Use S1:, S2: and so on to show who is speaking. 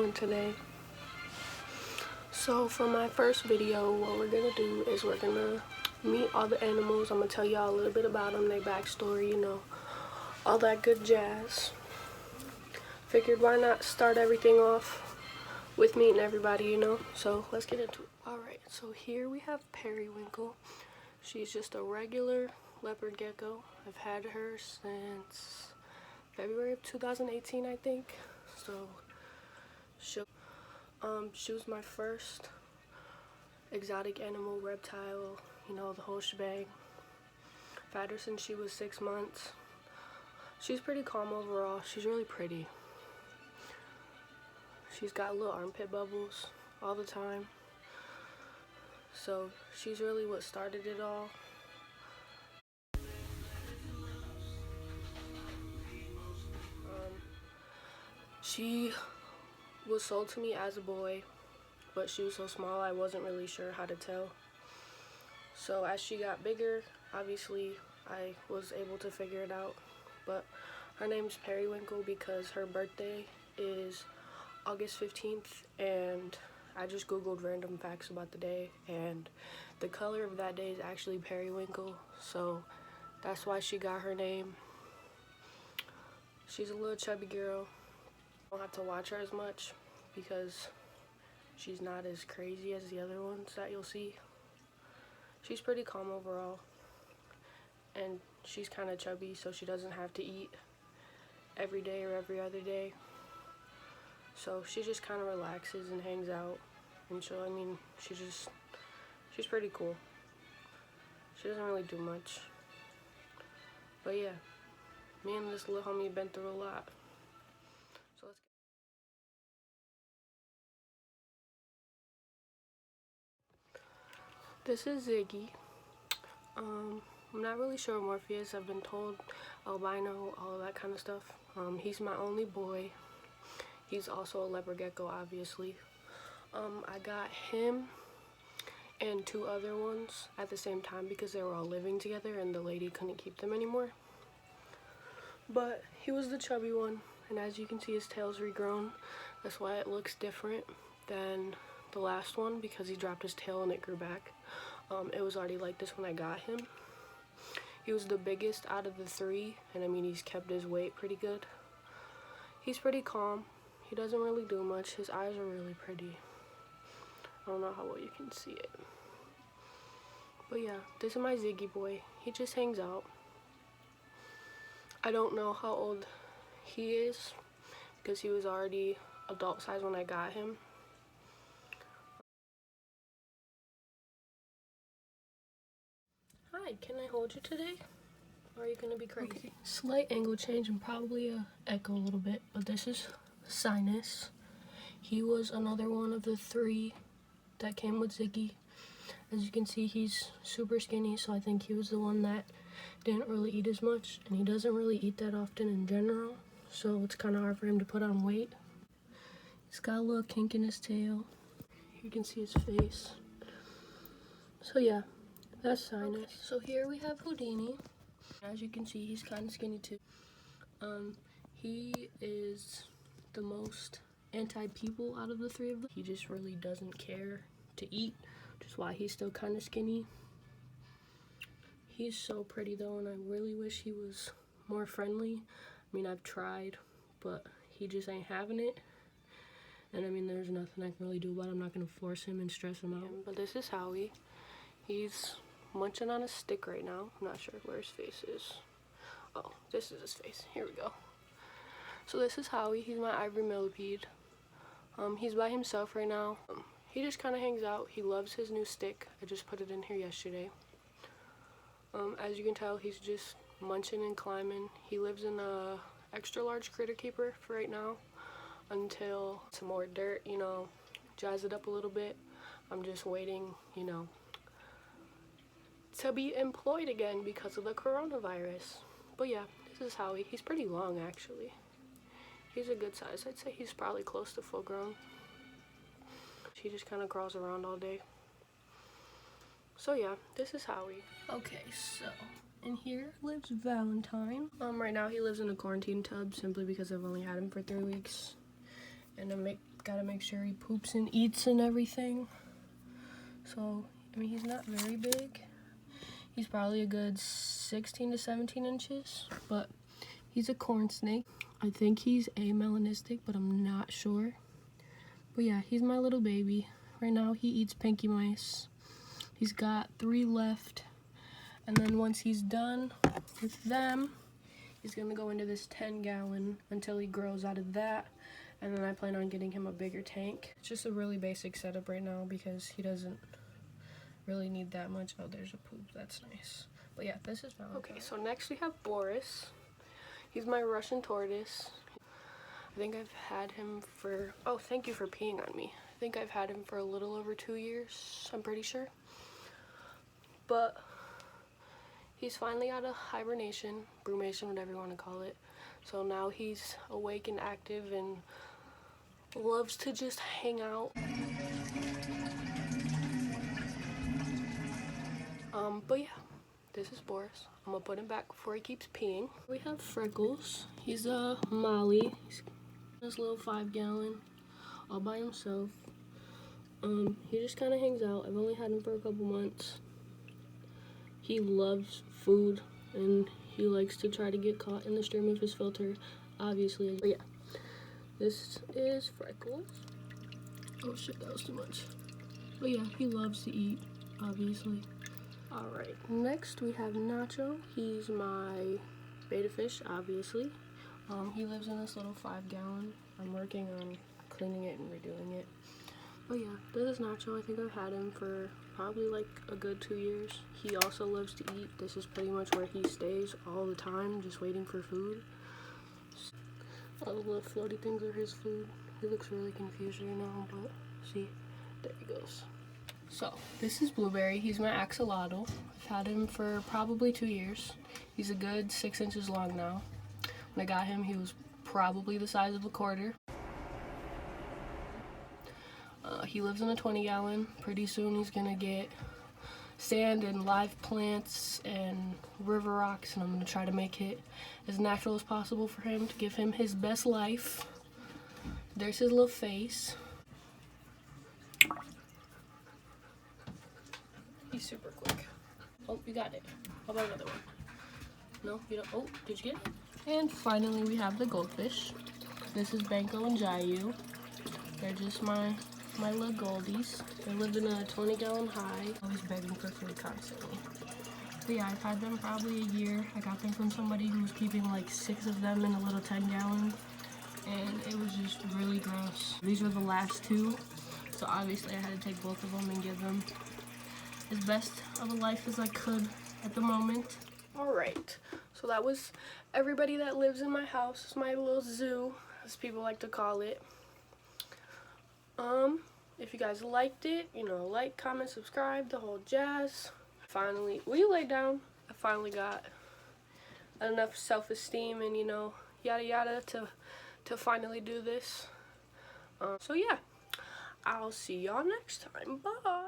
S1: doing today? So for my first video, what we're gonna do is we're gonna meet all the animals. I'm gonna tell y'all a little bit about them, their backstory, you know, all that good jazz. Figured why not start everything off with meeting everybody, you know? So let's get into it. Alright, so here we have Periwinkle. She's just a regular leopard gecko. I've had her since February of 2018, I think. So she was my first exotic animal, reptile, you know, the whole shebang. I've had her since she was 6 months. She's pretty calm overall. She's really pretty. She's got little armpit bubbles all the time. So she's really what started it all. She was sold to me as a boy, but she was so small I wasn't really sure how to tell. So as she got bigger, obviously I was able to figure it out. But her name's Periwinkle because her birthday is August 15th, and I just googled random facts about the day, and the color of that day is actually periwinkle, so that's why she got her name. She's a little chubby girl. I don't have to watch her as much because she's not as crazy as the other ones that you'll see. She's pretty calm overall, and she's kind of chubby, so she doesn't have to eat every day or every other day. So she just kind of relaxes and hangs out, and so I mean, she's pretty cool. She doesn't really do much, but yeah, me and this little homie been through a lot. So let's This is Ziggy. I'm not really sure Morpheus. I've been told albino, all of that kind of stuff. He's my only boy. He's also a leopard gecko, obviously. I got him and 2 other ones at the same time because they were all living together and the lady couldn't keep them anymore. But he was the chubby one, and as you can see, his tail's regrown. That's why it looks different than the last one, because he dropped his tail and it grew back. It was already like this when I got him. He was the biggest out of the 3, and I mean, he's kept his weight pretty good. He's pretty calm. He doesn't really do much. His eyes are really pretty. I don't know how well you can see it. But yeah, this is my Ziggy boy. He just hangs out. I don't know how old he is because he was already adult size when I got him. Hi, can I hold you today? Or are you gonna be crazy? Okay. Slight angle change and probably echo a little bit, but this is Sinus. He was another one of the 3 that came with Ziggy. As you can see, he's super skinny, so I think he was the one that didn't really eat as much, and he doesn't really eat that often in general, so it's kind of hard for him to put on weight. He's got a little kink in his tail. You can see his face. So yeah, that's Sinus. Okay. So here we have Houdini. As you can see, he's kind of skinny too. He is the most anti-people out of the 3 of them. He just really doesn't care to eat, which is why he's still kind of skinny. He's so pretty though, and I really wish he was more friendly. I mean, I've tried, but he just ain't having it. And I mean, there's nothing I can really do about it. I'm not gonna force him and stress him out. But this is Howie. He's munching on a stick right now. I'm not sure where his face is. Oh, this is his face. Here we go. So this is Howie. He's my ivory millipede. He's by himself right now. He just kind of hangs out. He loves his new stick. I just put it in here yesterday. As you can tell, he's just munching and climbing. He lives in a extra large critter keeper for right now until some more dirt, you know, jazz it up a little bit. I'm just waiting, you know, to be employed again because of the coronavirus. But yeah, this is Howie. He's pretty long, actually. He's a good size. I'd say he's probably close to full grown. He just kind of crawls around all day. So yeah, this is Howie. Okay, so in here lives Valentine. Right now he lives in a quarantine tub simply because I've only had him for 3 weeks, and I'm gotta make sure he poops and eats and everything. So, I mean, he's not very big. He's probably a good 16 to 17 inches, but he's a corn snake. I think he's amelanistic, but I'm not sure. But yeah, he's my little baby. Right now, he eats pinky mice. He's got 3 left. And then once he's done with them, he's gonna go into this 10-gallon until he grows out of that. And then I plan on getting him a bigger tank. It's just a really basic setup right now because he doesn't really need that much. Oh, there's a poop. That's nice. But yeah, this is valid. Okay, so next we have Boris. He's my Russian tortoise. I think I've had him for... Oh, thank you for peeing on me. I think I've had him for a little over 2 years. I'm pretty sure. But he's finally out of hibernation, brumation, whatever you want to call it. So now he's awake and active and loves to just hang out. But yeah, this is Boris. I'm gonna put him back before he keeps peeing. We have Freckles. He's a Molly. He's this little 5-gallon all by himself. He just kind of hangs out. I've only had him for a couple months. He loves food and he likes to try to get caught in the stream of his filter, obviously. But yeah, this is Freckles. Oh shit, that was too much. But yeah, he loves to eat, obviously. Alright, next we have Nacho. He's my betta fish, obviously. He lives in this little 5-gallon. I'm working on cleaning it and redoing it. But yeah, this is Nacho. I think I've had him for probably like a good 2 years. He also loves to eat. This is pretty much where he stays all the time, just waiting for food. All the little floaty things are his food. He looks really confused right now, but see, there he goes. So, this is Blueberry. He's my axolotl. I've had him for probably 2 years. He's a good 6 inches long now. When I got him, he was probably the size of a quarter. He lives in a 20-gallon. Pretty soon he's gonna get sand and live plants and river rocks, and I'm gonna try to make it as natural as possible for him to give him his best life. There's his little face. He's super quick. Oh, you got it. How about another one? No, you don't. Oh, did you get it? And finally, we have the goldfish. This is Banco and Jayu. They're just my little goldies. They live in a 20-gallon high. Always begging for food constantly. But yeah, I've had them probably a year. I got them from somebody who was keeping like 6 of them in a little 10-gallon. And it was just really gross. These were the last 2. So obviously I had to take both of them and give them as best of a life as I could at the moment. Alright, so that was everybody that lives in my house. It's my little zoo, as people like to call it. If you guys liked it, you know, like, comment, subscribe, the whole jazz. Finally, will you lay down? I finally got enough self-esteem and, you know, yada yada to finally do this. So yeah, I'll see y'all next time. Bye.